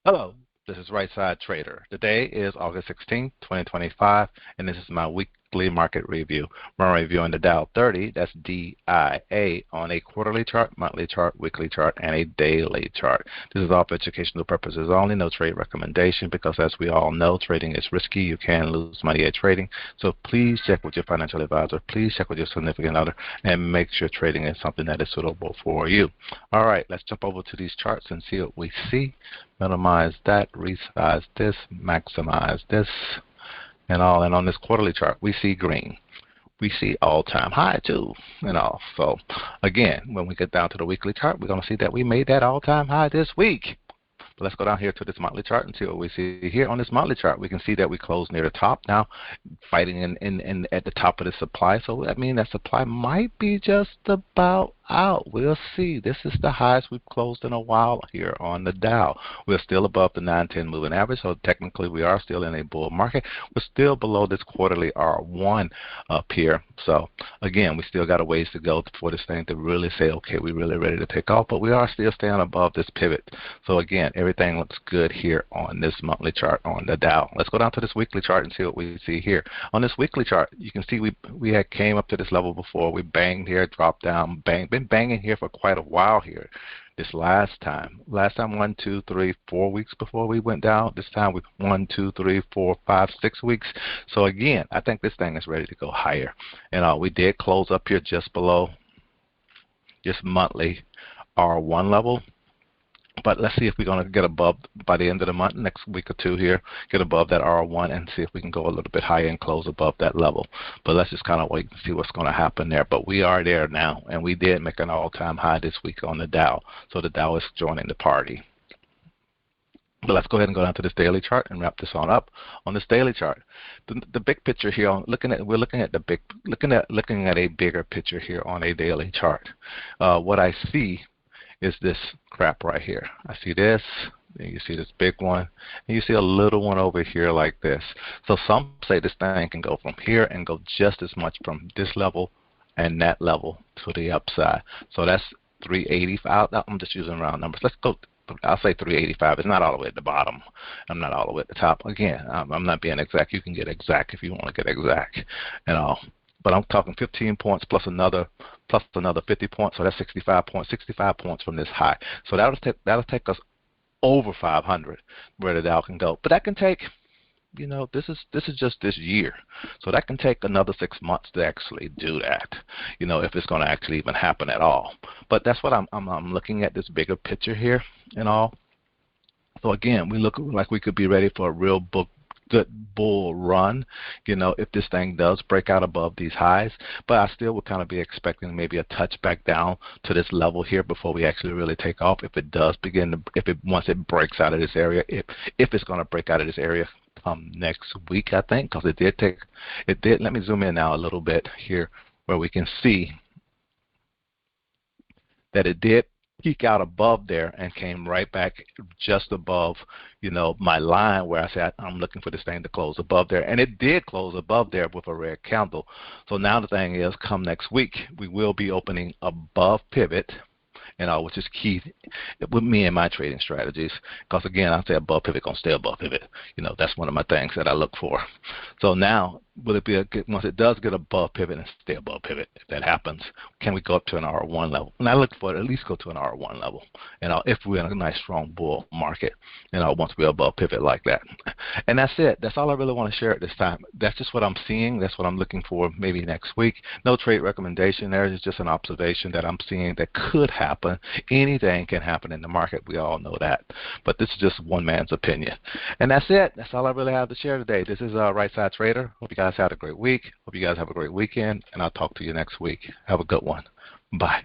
Hello, this is Right Side Trader. Today is August 16th, 2025, and this is my weekly market review. We're reviewing the Dow 30, that's DIA, on a quarterly chart, monthly chart, weekly chart, and a daily chart. This is all for educational purposes only, no trade recommendation, because as we all know, trading is risky. You can lose money at trading. So please check with your financial advisor. Please check with your significant other, and make sure trading is something that is suitable for you. All right, let's jump over to these charts and see what we see. Minimize that, resize this, maximize this, and all. And on this quarterly chart, we see green. We see all-time high too, and all. So again, when we get down to the weekly chart, we're going to see that we made that all-time high this week. But let's go down here to this monthly chart and see what we see here. On this monthly chart, we can see that we closed near the top now, fighting in at the top of the supply. So that means that supply might be just about out. We'll see. This is the highest we've closed in a while here on the Dow. We're still above the 910 moving average, so technically we are still in a bull market. We're still below this quarterly R1 up here. So again, we still got a ways to go for this thing to really say, okay, we're really ready to take off, but we are still staying above this pivot. So again, everything looks good here on this monthly chart on the Dow. Let's go down to this weekly chart and see what we see here. On this weekly chart, you can see we had came up to this level before. We banged here, dropped down, banged, been banging here for quite a while here. This last time 1, 2, 3, 4 weeks before we went down. This time we 1, 2, 3, 4, 5, 6 weeks. So again, I think this thing is ready to go higher. And we did close up here just below this monthly R1 level. But let's see if we're going to get above by the end of the month, next week or two here, get above that R1 and see if we can go a little bit higher and close above that level. But let's just kind of wait and see what's going to happen there. But we are there now, and we did make an all-time high this week on the Dow. So the Dow is joining the party. But let's go ahead and go down to this daily chart and wrap this on up. On this daily chart, the big picture here, we're looking at a bigger picture here on a daily chart. What I see is this crap right here. I see this, and you see this big one, and you see a little one over here like this. So some say this thing can go from here and go just as much from this level and that level to the upside. So that's 385. I'm just using round numbers. Let's go. I'll say 385. It's not all the way at the bottom. I'm not all the way at the top. Again, I'm not being exact. You can get exact if you want to get exact and all. But I'm talking 15 points plus another 50 points, so that's 65 points. 65 points from this high. So that'll take us over 500 where the Dow can go. But that can take, this is just this year, so that can take another 6 months to actually do that. If it's going to actually even happen at all. But that's what I'm looking at, this bigger picture here and all. So again, we look like we could be ready for a real good bull run, if this thing does break out above these highs. But I still would kind of be expecting maybe a touch back down to this level here before we actually really take off. If it does once it breaks out of this area, if it's going to break out of this area next week, I think, because it did. Let me zoom in now a little bit here where we can see that it did peak out above there and came right back just above, my line where I said I'm looking for this thing to close above there. And it did close above there with a red candle. So now the thing is, come next week, we will be opening above pivot, which is key with me and my trading strategies. Because again, I say above pivot, gonna stay above pivot. That's one of my things that I look for. So now, will it be once it does get above pivot and stay above pivot, if that happens, can we go up to an R1 level? And I look for it at least go to an R1 level. If we're in a nice strong bull market, once we're above pivot like that. And that's it. That's all I really want to share at this time. That's just what I'm seeing. That's what I'm looking for maybe next week. No trade recommendation there. It's just an observation that I'm seeing that could happen. Anything can happen in the market. We all know that. But this is just one man's opinion. And that's it. That's all I really have to share today. This is Right Side Trader. Hope you guys had a great week. Hope you guys have a great weekend. And I'll talk to you next week. Have a good one. Bye.